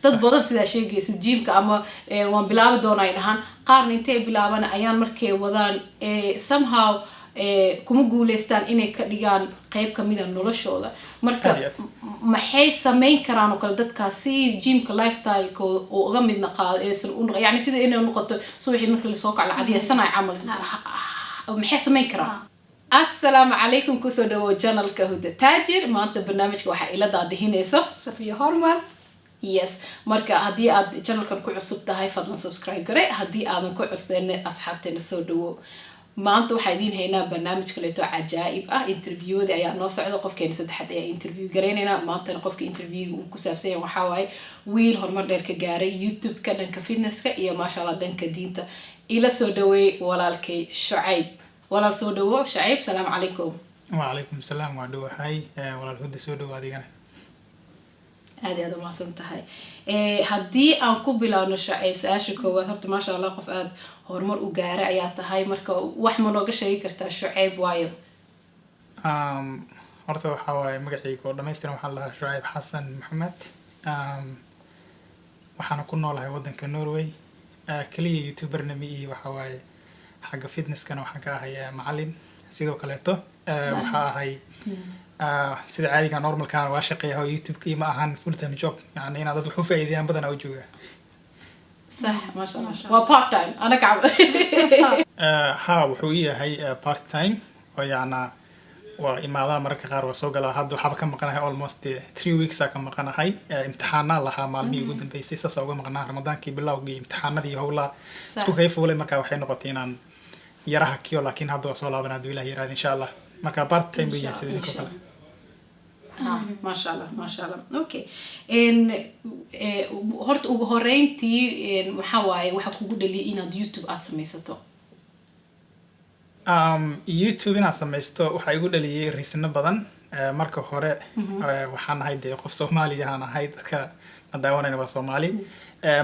dad badan sida sheegaysa jimka ama waan bilaabi doonaa ay dhahaan qaarna intay bilaabaan ayaan markay wadaan somehow kuma guuleystaan inay ka dhigaan qayb kamid ah noloshooda marka maxay sameyn karaan oo kale dadkaas si jimka lifestyle-kooda oo uga mid noqdo yani sida inay noqoto subaxii marka la soo kaco cadiysanay camal maxay sameyn karaan السلام عليكم كسو دو channel كهودة تاجر ما أنت برنامجك واحد إلى ضد هنا صفية هرمر يس مركا هدي عاد channel كان كل عصب تهاي فضلا سبسكرايب قري هدي عاد كل عصبين أصحابتنا سودو ما أنتوا حيدين هنا برنامج كليته عجائب انترفيو ذي أيام نص عدو قف كين سد حد انترفيو قرينا ما أنت نقف كانترفيو وكسب سيا وحواي ويل هرمر دير كجاري يوتيوب كان كفيتنس كإيا ما شاء الله دن كدينتا إلى سودوي ولا الكي شعيب ولا سودو شعيب السلام عليكم وعليكم السلام وعدو هاي ولا الهود سودو هذه هذا ما صنت هاي هدي أنكو بلا نشعيب سأشكو وثرت ما شاء الله قف آد هرمر وجارة أيات هاي مركو وحمر وقش شيء كرت شعيب وايو أرتو حواي مقعيك ولا يستلم حلا شعيب حسن محمد وحنا كنا له ودن كنوروي كلي يوتيوبر نمي وحواي حاجة فيتنس كانوا حاجة هي معلم سيدو كليتو وحا هاي سيد عادي كان نورمال كان واشقي هو يوتيوب كي ما أهان فول تايم جوب يعني أنا ضد حوفة إذا بدنا أوجوه صح ما شاء الله وبارت تايم أنا كعب ها وحوية هاي بارت تايم ويعني وإما مرة قار وسوق لها هذا حاب كم مقنعه almost 3 weeks كم مقنعه هاي امتحاننا لها معلمي جدا بيسيسا سوق مقنعه رمضان كي بالله وجي امتحاننا دي هولا سكو كيف ولا مركا وحين نقطين عن يراها كيو لكن هذا وصل بنا دويله يراد إن شاء الله مركا بارت تايم بيجي سيدي كوكلا ما شاء الله ما شاء الله أوكي إن هرت وهرينتي محاواي وحكوا جدا لي إن يوتيوب أتسميسته YouTube inaan samaysto waxaa igu dhaliyay riisino badan marka hore waxaan ahay dee qof Soomaali ahaan ahay dadka daawanayna waa Soomaali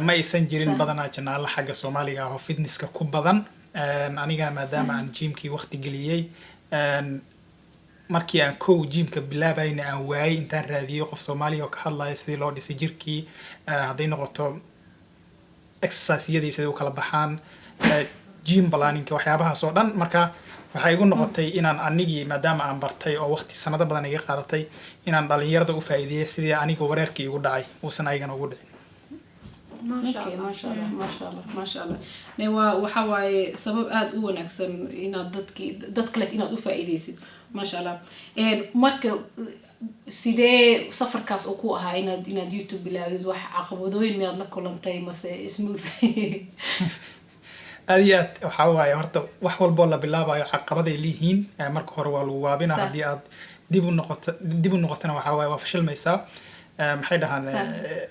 ma aysan jirin badanaa janaala xagga Soomaaliga ah oo fitnesska ku badan anigana maadaama aan gymkii waqti geliyay markii aan gymka bilaabayna aan waayay intaan raadiyay qof Soomaali oo ka hadlaya sidii loo dhisay jirkii haday noqoto exercise-yadii sidii u kala baxaan gym planning waxyaabahaas oo dhan marka waxay igu noqotay inaan anigii maadaama aan bartay oo waqti sanado badan iga qaadatay inaan dhalinyarada u faa'iideeyo sidii aniga wareerkii igu dhacay uusan ayagana ugu dhicin ما شاء الله ما شاء الله ما شاء الله نوا وحواي سبب آد أول أكثر إن دتكلت إن أدو فائديسد ما شاء الله مرك سيدة سفر كاس أقوها إن يوتيوب بلا وح عقبودين ما لك كلهم تاي مس سموث أديات وحواي هرت وحول بولا بالله عقبضة ليهين مرك هروال وابنا أديات ديبو النقطة وحواي وفشل ميسا محيدها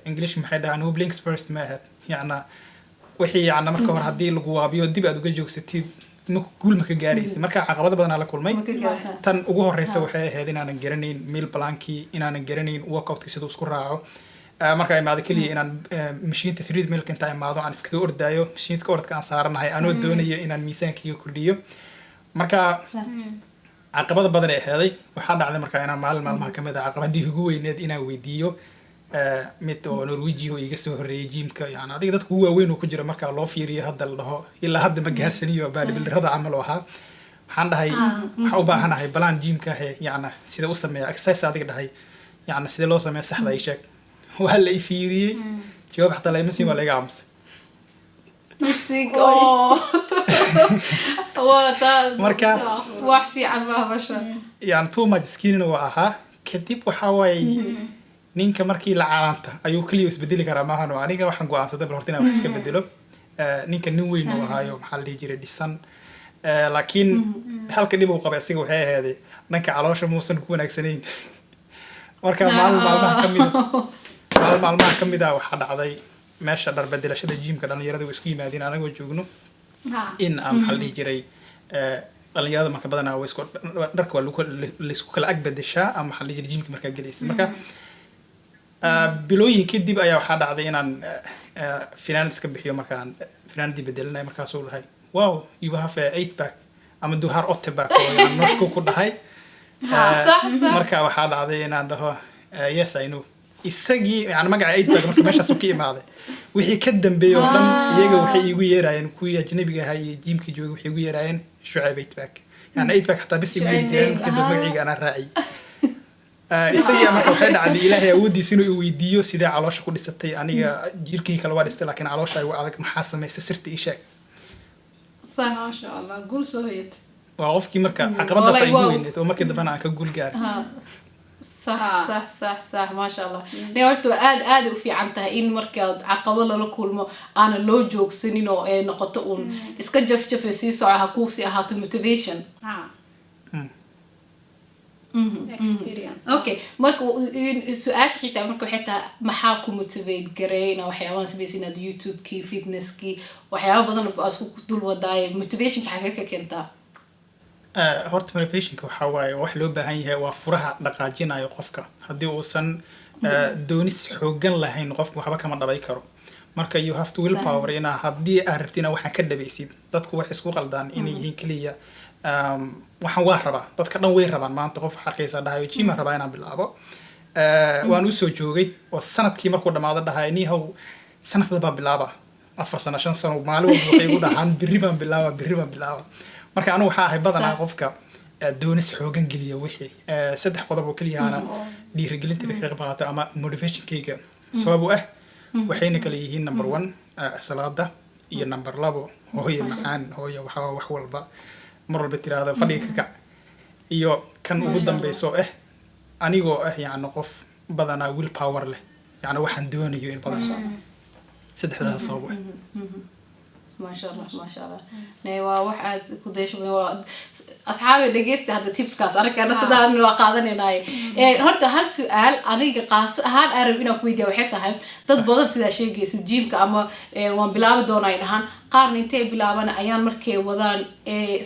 إنجليش محيدها هو بلينكس فيرست ماهد يعني وحي يعني مرك هور هدي الجوابيو ديب أدو جوك ستيد كل مك جاريس مرك عقبضة بدنا على كل ماي تن وجوه الرئيس وحي هذين أنا جرنين ميل بلانكي إن أنا جرنين وقت كسيدو سكراعو marka imaado kaliya inaan mashiinta 3 milk inta imaado aan iska ordaayo mashiinta ordka aan saaranahay aan doonayo inaan miisaankayga kordhiyo marka caqabada badan ee heeday waxa dhacday marka inaan maalmaha kamid ah caqabadii ugu weyneed inaan weydiiyo mid oo Norwegian oo iga soo horeeyay gymka yani adiga dadku ugu waaweyn oo ku jira marka loo fiiriyo hadda la dhaho ilaa hadda ma gaarsaniyo bodybuilderada camal waxa waxaan dhahay waxa u baahanahay balan gymka yani sida u sameeyo exercise adiga dhahay yani sida loo sameeyo saxda ay sheeg وهلا يفيري جواب حتى لا يمسي ولا يقامس مسيك مركا واحد في عن ما بشر يعني تو ما جسكين وأها كتب وحاوي نينك مركي لعانته أيو كليوس بديلي كرامها نو أنيقا وحن قوان صدق بالهرتين أو حسك بديلو نينك نوين وهايو محل يجري ديسان لكن هل كديبو قباسيق وحي هذه نينك علاش موسن كون أكسنين مركا maalmaha kamid ah waxa dhacday meesha dhar bedelashada gymka dhalinyarada isku yimaadeen anaga joogno in aan hal jiray dhalinyarada marka badan way isku dharka waa isku kala ag bedeshaa ama hal jiray gymka marka galeysay marka bilooyin kadib ayaa waxa dhacday inaan finaanad iska bixiyo markaan finaanadii bedelanay markaas uu lahay wow you have a 8 pack ama duhar 8 pack oo aan noshku ku dhahay marka waxa dhacday inaan dhaho yes I know isagii yani magaca 8 pack marka meeshaas uu ka imaaday wixii ka dambeeyay oo dhan iyaga waxay igu yeerayeen kuwii ajnabiga ahaa iyo jiimkii joogay waxay igu yeerayeen Shucayb 8 pack yani 8 pack xataa bis igu yeerayeen kadib magaciga ana raacay isagii marka waxay dhacday ilaahay awoodiisa inuu weydiiyo sidee caloosha ku dhisatay aniga jirkii kale waa dhistay laakiin caloosha ay adag maxaa samaystay sirta ii sheeg صح ما شاء الله قول سويت waa qofkii marka caqabadaas ay ugu weyneed oo markii dambana aan ka guul gaaray صح صح صح صح ما شاء الله نيورتو aad u fiican tahay in marka caqabad la kulmo aan loo joogsanin oo ay noqoto un iska jafjaf si soo ku si ahaato motivation experience okay marka su'aasha xitaa marka waxay tahay maxaa ku motivate gareeyna waxyaabaha sameysina YouTube ki fitness ki waxyaabo badan oo aad ku dul wadaay motivation ka xagee ka keentaa horta motivationka waxa waaye wax loo baahan yahay waa furaha dhaqaajinayo qofka haddii uusan doonis xoogan lahayn qofku waxba kama dhabay karo marka you have to willpower ina haddii aad rabtina waxaan ka dhabaysid dadku wax isku qaldaan inay yihiin kaliya waxaan waa rabaa dadka dhan way rabaan maanta qof xarkaysa dhahayo jima rabaa inaan bilaabo waan u soo joogay oo sanadkii markuu dhamaado dhahay nihow sanadkada baa bilaaba 4 sano 5 sano maalin walba waxay igu dhahaan birri baan bilaaba marka anigu waxaa ahay badanaa qofka doonis xoogan geliya wixii saddex qodob oo kaliya ana dhiirigelinta ka qayb qaato ama motivationkayga sabab u ah waxayna kala yihiin number 1 salaada iyo number 2 hooyo macaan hooyo waxa wax walba mar walba tiraahdo fadhiga ka kac iyo kan ugu dambayso anigoo yani qof badanaa will power leh yani waxaan doonayo in badan saddexdaas sabab ما شاء الله ما شاء الله نيوا واحد كوديش أصحابي دقيست هذا تيبس كاس أنا كأنه صدق إنه قاعدني ناي هرت هالسؤال أنا قاس هال أعرف إنه كويديا وحتى هم تطبض سيدا شيء جيس الجيم كأما وان بلعب دونا ينهان قارن انتي بلعبنا أيام مركي وذان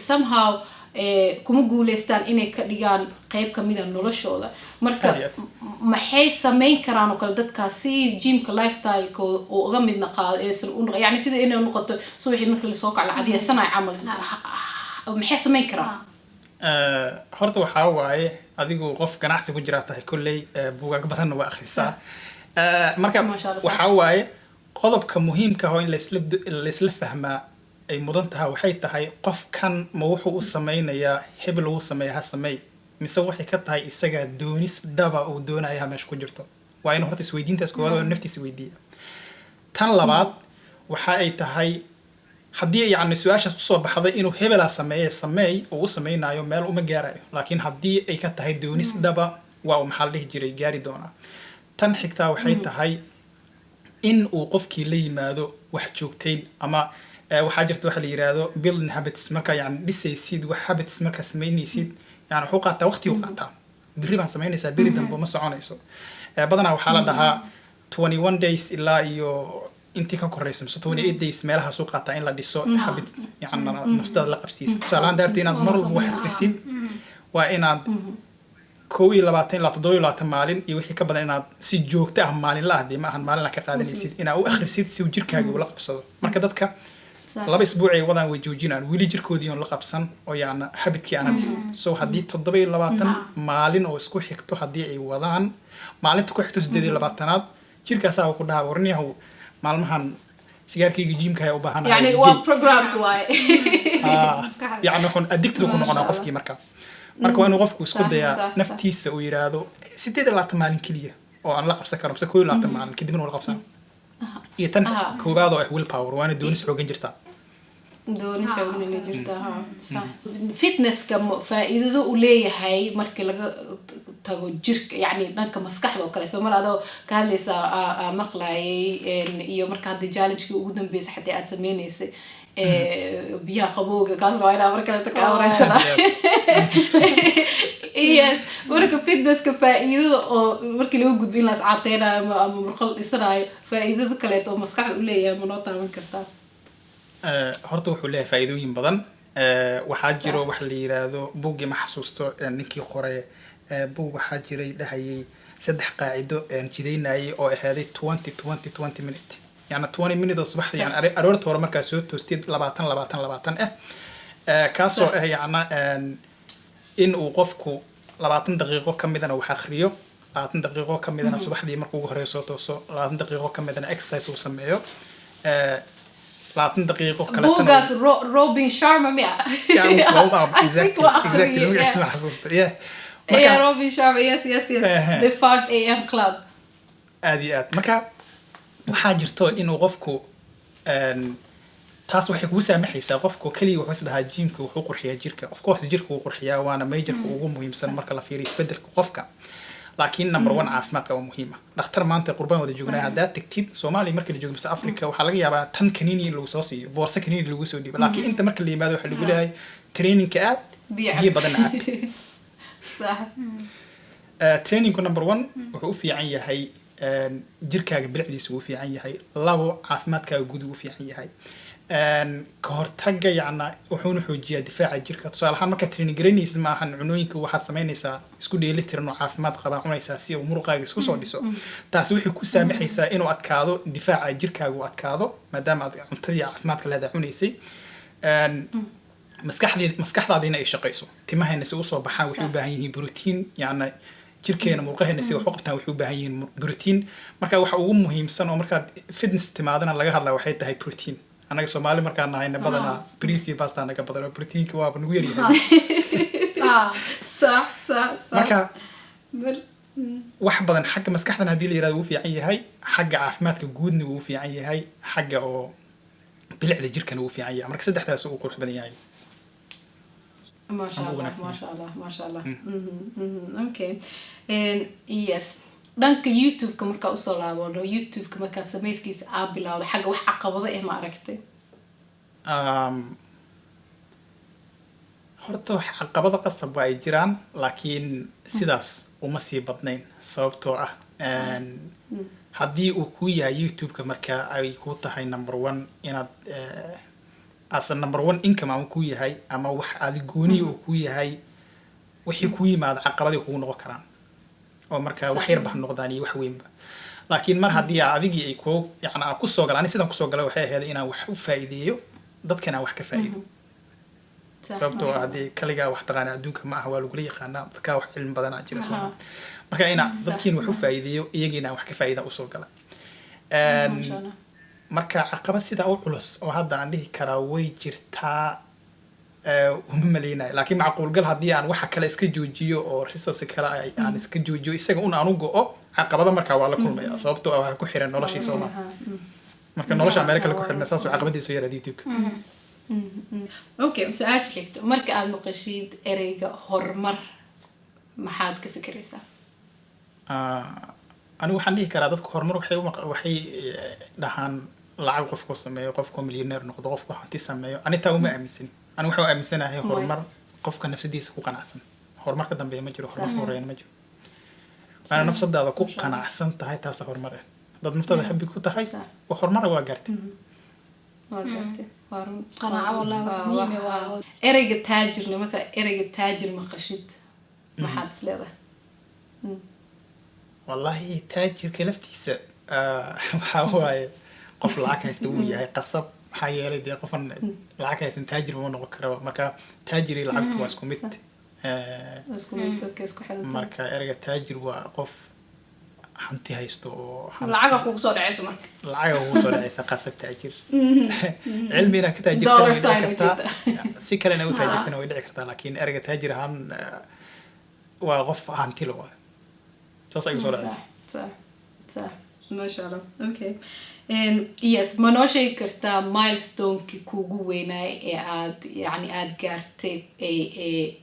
somehow kuma guuleystaan inay ka dhigaan qayb ka mid ah noloshooda marka maxay sameyn karaan oo kale dadka si gymka lifestyle-ka oo uga mid naqaaysan u yani sida inay noqoto subaxii marka la soo kaco lacadiya sanay camal maxay sameyn karaan horta waxa waaye adigu qof ganacsi ku jira tahay kulley buugaag badan waa akhrisaa marka waxa waaye qodobka muhiimka ah oo in la isla fahmaa ay mudan tahay waxay tahay qofkan ma wuxuu u sameynayaa hebel uu sameeyaa sameey mise waxay ka tahay isaga doonis dhaba uu doonayaa meesha ku jirto waa in horta isweydiintaas koowaad oo naftiisa weydiiya tan labaad waxa ay tahay haddii yani su-aashaas usoo baxday inuu hebelaa sameey oo u sameynayo meel uma gaarayo laakiin haddii ay ka tahay doonis dhaba waa maxaa la dhihi jiray gaari doonaa tan xigtaa waxay tahay in uu qofkii la yimaado wax joogtayn ama waxaa jirta waxa la yiraahdo building habits marka yani dhisaysid wax habits marka sameynaysid yani wuxuu qaataa waqti uu qaataa biri baan sameynaysaa biri dambe ma soconayso badanaa waxaa la dhahaa 21 days ilaa iyo intii ka koreysa 28 days meelaha soo qaataa in la dhiso habit yani naftada la qabsiisid tusaale daartii inaad mar walba wax akhrisid waa inaad 22 ilaa 27 maalin iyo wixii ka badan inaad si joogto ah maalin la ahdii ma ahan maalin la ka qaadanaysid inaad u akhrisid si uu jirkaaga ula qabsado marka dadka laba isbuuc ay wadaan way joojinaan weli jirkoodii on la qabsan oo yaana habidkii aan dhisin so haddii 27 maalin oo isku xigto haddii ay wadaan maalinta ku xigto 28aad jirkaasaa ku dhaha warniyahu maalmahan sigaarkayga jimka ay u baahanay yani waa programmed way yani wuxuu addicted ku noqonaa qofkii marka waa inuu qofku isku dayaa naftiisa uu yiraahdo 28 maalin kaliya oo aan la qabsan karo mise 22 maalin kadibna wala qabsan iyo tan koobaad oo will power waana doonis xoogan jirtaa doonis xoogan inay jirtaa sax fitnesska faa'iidada uu leeyahay marka laga tago jirka yani dhanka maskaxda oo kale isba mar adoo ka hadlaysa maqlaayay iyo marka hadda challenge-kii ugu dambeysay xataa aad sameynaysay biyaha qabowga kaas waa inaa mar kale ka wareysana yes marka fitnesska faa'iidada oo markii lagu gudbin la iscaateynayo ama murqal dhisanayo faa'iidada kaleeto oo maskaxda u leeyahay ma noo taaban kartaa horta wuxuu leeyahay faa'iidooyin badan waxaa jiro wax la yiraahdo buugii ma xasuusto ninkii qoray buug waxaa jiray dhahayay 3 qaacido jideynayay oo ahaaday 20 minute يعني 20 minute صباح يعني أروت ورا مركز سوت توستيد 20 كاسو يعني إن وقفكو 20 دقيقة كم إذا نوح آخريو 20 daqiiqo ka midana subaxdii markuu ugu horeyso tooso 20 daqiiqo ka midana exercise uu sameeyo 20 daqiiqo kale buugaas Robin Sharma miya exactly lagu isma xasuusta yeah Robin Sharma yes the 5 a.m. club aad marka waxaa jirto inuu qofku taas waxay kugu saamaxaysaa qofku kaliya wuxuu isdhahaa jimka wuxuu qurxiyaa jirka of course jirka uu qurxiyaa waana majorka ugu muhiimsan marka la fiiriyo isbedelka qofka laakiin number 1 caafimaadka waa muhiima dhakhtar maanta qurbaan wada joognaa haddaad tagtid Soomaaliya marka la joogo mise Afrika waxaa laga yaabaa tan kaniini lagu soo siiyo boorso kaniini lagu soo dhiibo laakiin inta marka la yimaado waxaa lagu leeyahay trainingka aad biyo badan caab صح trainingku number 1 wuxuu u fiican yahay jirkaaga bilicdiisa uu fiican yahay labo caafimaadkaaga guud uu fiican yahay ka hortagga yacna wuxuuna xoojiyaa difaaca jirka tusaale ahaan marka training garanaysid ma ahan cunooyinka waxaad samaynaysaa isku dheelitiran oo caafimaad qaba cunaysaa si uu muruqaaga isku soo dhiso taasi waxay ku saamaxaysaa inuu adkaado difaaca jirkaaga uu adkaado maadaama aad cuntadii caafimaadka leedahay cunaysay maskaxdaadiina ay shaqayso timahayna si usoo baxaan waxay u baahan yihiin borotiin yacna jirkeena murqaheena si wax u qabtaan waxay u baahan yihiin borotiin marka waxa ugu muhiimsan oo markaad fitness timaadana laga hadlaa waxay tahay borotiin anaga Soomaali markaan nahayna badanaa bariis iyo pasta naga badan borotiinka waa nagu yar yahay صح marka wax badan xagga maskaxdana hadii la yiraahdo uu fiican yahay xagga caafimaadka guudna uu fiican yahay xagga oo bilicda jirkana uu fiican yahay marka saddexdaas uu qurux badan yahay ما شاء الله okay yes dhanka YouTube-ka markaa usoo laabano YouTube-ka markaa samayskiisa aad bilowday xagga wax caqabado ma aragtay horta wax caqabado qasab ay jiraan laakiin sidaas uma sii badnayn sababtoo ah haddii uu ku yahay YouTube-ka marka ay ku tahay number 1 inaad as number 1 income ama ku yahay ama wax aad gooni oo ku yahay wixii ku yimaad caqabado kugu noqon karaan oo marka wax yar baa noqdaan iyo wax weynba laakiin mar haddii adigii ay ku yacna ku soo galaan sidaan ku soo galay waxay ahayd inaan wax u faa'iideeyo dadkana wax ka faa'iido sababtoo ah hadii kaliya wax taqaan adduunka ma aha waa lagu yaqaanaa dadka wax cilmi badan ah jira Soomaaliya marka inaad dadkiin wax u faa'iideeyo iyagina wax ka faa'iida u soo gala marka caqabad sida u culus oo hadda aan dhihi karaa way jirtaa uma maleynay laakiin macquul gal haddii aan waxa kale iska joojiyo oo resource kale aan iska joojiyo isaga un aan u go'o caqabada marka waa la kulmaya sababtoo ah waxa ku xiran noloshii Soomaaliya marka nolosha Ameerika la ku xirnaa saas oo caqabadiisu yar YouTube-ka okay su'aal xigto marka aad maqashid ereyga horumar maxaad ka fikiraysaa anigu waxaan dhihi karaa dadku horumar waxay dhahaan lacag qofku sameeyo qofku milyaneer noqdo qofku hanti sameeyo aniga uma aaminsan anigu waxaan aaminsanahay horumar qofka nafsadiisa ku qanacsan horumar ka dambeeya ma jiro horumar horeeyna ma jiro ana nafsadaada ku qanacsan tahay taas horumar dad naftada habi ku tahay wax horumar waa gaartay qanaaco wallahi waa ereyga taajirna marka ereyga taajir maqashid maxaad isleedahay wallahi taajirka laftiisa waxa waaye qof lacag haysta uu yahay qasab maxaa yeelay dee qofan lacag haysan taajir ma noqon karo marka taajiri lacagtu waa isku mid marka ereyga taajir waa qof hanti haysto oo lacaga kugu soo dhacayso marka lacaga kugu soo dhacaysa qasab taajir cilmiina ka taajirtana way dhici kartaa si kalena u taajirtana way dhici kartaa laakiin ereyga taajir ahaan waa qof hanti lo waa saas ay soo dhacaysa صح ما شاء الله okay yes ma noo sheegi kartaa milestone-kii kuugu weynaay ee aad yani aad gaartay ee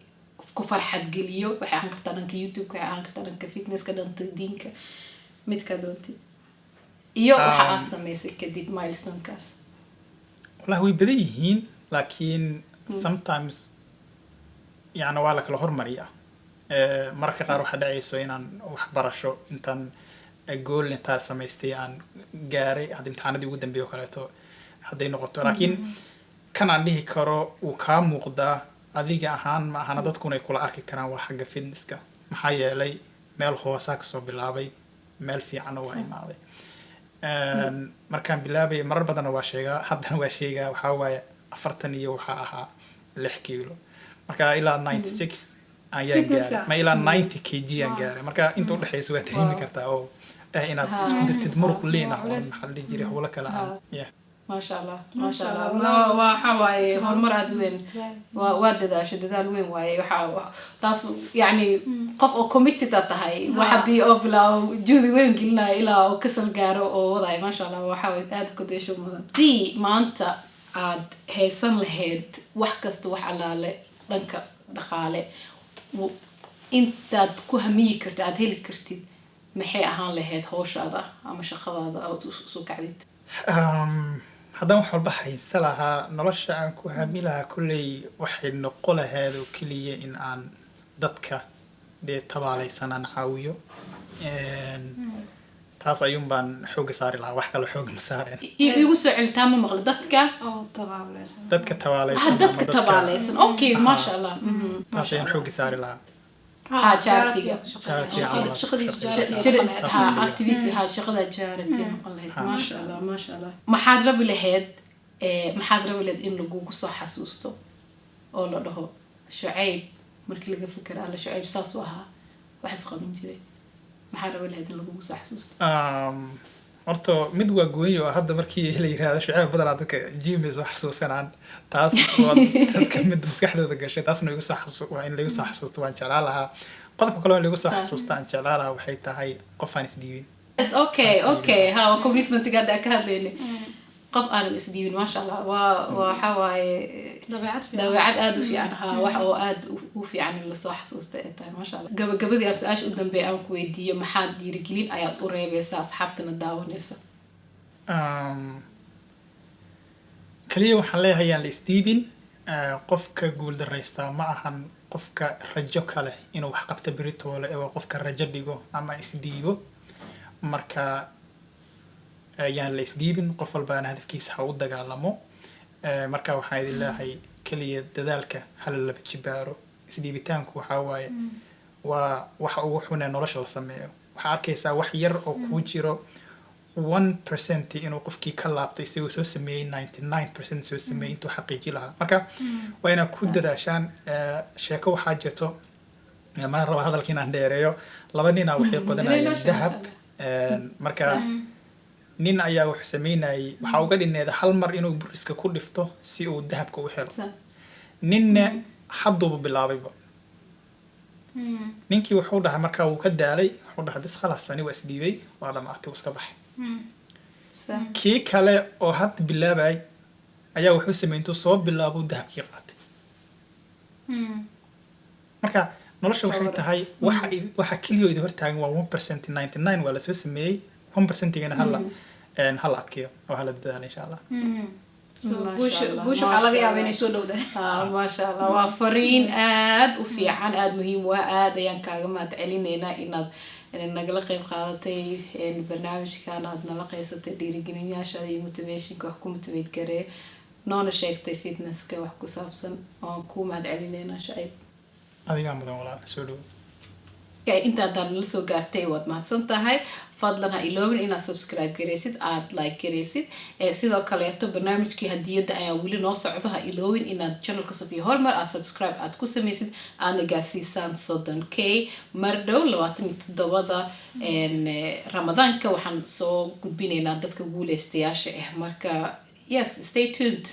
ku farxad geliyo waxay ahaan kartaa dhanka YouTube waxay ahaan kartaa dhanka fitnesska dhanka diinka midka doontid iyo waxa aad samaysay kadib milestone-kaas wallahi way badan yihiin laakiin sometimes yani waa la kala hormariyaa marka qaar waxa dhacayso inaan wax barasho intaan goal intaan samaystay aan gaaray hadda imtixaanadii ugu dambeeyay oo kaleeto hadday noqoto laakiin kan aan dhihi karo uu kaa muuqdaa adiga ahaan ma ahana dadkuna ay kula arki karaan waa xagga fitnesska maxaa yeelay meel hoosaa kasoo bilaabay meel fiicanna waa imaaday markaan bilaabay marar badanna waa sheegaa haddana waa sheegaa waxaa waaye 40 iyo waxaa ahaa 6 kiilo marka ilaa 96 ayaan Fitnesska. gaaray ma ilaa 90 kg aan gaaray marka inta u dhaxaysa waa dareemi kartaa oo inaad isku dirtid muruq lean ah oo maxaa la dhihi jiray hawlo kale aan yeah ما شاء الله ما شاء الله وحواي هرمر أدوين وادداش ددال وين واي تاس يعني قف أو كوميتي تتهاي واحد أو بلا جودي وين قلنا إلى أو كسل جارو أو وضعي ما شاء الله وحاول أد كديش مثلا دي ما أنت عاد هيسن لهاد وحكست وحلا لنك دخالة وأنت كهمي كرت عاد هيل كرتي محي أهان لهاد هوش هذا أما شقة هذا أو سوق عديد haddaan wax walba haysa lahaa nolosha aan ku hami lahaa kulley waxay noqo lahayd oo keliya in aan dadka dee tabaalaysan aan caawiyo taas ayuun baan xooga saari lahaa wax kale xooga ma saareen igu soo celitaa ma maqlo dadka dadka tabaalaysan dadka tabaalaysan okay maasha allah taas ayaan xooga saari lahaa charity charity activist shaqada charity ما شاء الله ما شاء الله maxaad rabi lahayd in lagugu soo xasuusto oo la dhaho Shucayb markii laga fikir ala Shucayb saas u ahaa wax isqaban jiray maxaad rabi lahayd in lagugu soo xasuusto horta mid waa gooyo hadda markii la yiraahdo Shucayb badan dadka jimis wax xasuusanaan taas waa dadka mid maskaxdooda gashay taasna igu soo xasuusto waa in lagu soo xasuusto waan jeclaan lahaa qodobka kale oo lagu soo xasuusto aan jeclaan lahaa waxay tahay qof aan isdiibin okay ha commitment gaad ka hadlayne qof aan isdiibin ma sha Allah waxa waaye dabeecad aad u fiican ha waxa oo aad u fiican in la soo xasuusto ee tahay ma sha Allah gabagabadii su'aash u dambeey aan ku weydiiyo maxaad dhiirigelin ayaad u reebaysaa asxaabtana daawanaysa kaliya waxaan leeyahay aan la isdiibin qofka guul daraystaa ma ahan qofka rajo kale inuu wax qabto beritoole ee qofka rajo dhigo ama isdiibo marka ayaan la isdiibin qof walba aan hadafkiisa ha u dagaalamo marka waxaan idin leeyahay kaliya dadaalka hala laba jibaaro isdiibitaanku waxaa waaye waa waxa ugu xun ee nolosha la sameeyo waxaa arkaysaa wax yar oo kuu jiro 1% inuu qofkii ka laabto isagoo soo sameeyey 99% soo sameeyey intuu xaqiiji lahaa marka waa inaad ku dadaashaan sheeko waxaa jirto mana raba hadalka inaan dheereeyo laba nina waxay qodanayeen dahab marka nin ayaa wax sameynayay waxaa uga dhineeda hal mar inuu buriska ku dhifto si uu dahabka u helo ninna hadduuba bilaabayba ninkii wuxuu dhahay markaa wuu ka daalay wuxuu dhahay bis khalaas ani waa isdhiibay waa dhamaatay iska baxay kii kale oo hadda bilaabay ayaa wuxuu sameeyay intuu soo bilaabo dahabkii qaatay marka nolosha waxay tahay waxa kaliya idin hortaagan waa 1% 99 waa la soo sameeyay 1%gana hala adkeeyo oo hala dadaalo insha Allah buush waxaa laga yaabaa inay soo dhowdahay ما شاء الله وفرين آد وفي عن آد مهم وآد يعني كاغما تعلينا إن نقل قيب قادتي البرنامج كان عندنا لقي ستة ديري جنيا شادي موتيفيشن كحكو موتيفيت كره نون شيكتي فيتنس كحكو سابسن وكو ما تعلينا شايب هذه كان بدون ولا سولو inta hadaan la soo gaartay waad mahadsan tahay fadlan ha iloobin inaad subscribe garaysid aad like garaysid sidoo kaleeto barnaamijkii hadiyada ayaa weli noo socdo ha iloobin inaad channelka Sofia Hormar aad subscribe aad ku samaysid aadna gaarsiisaan 30k mar dhow 27da ramadaanka waxaan soo gudbinaynaa dadka guuleystayaasha marka yes stay tuned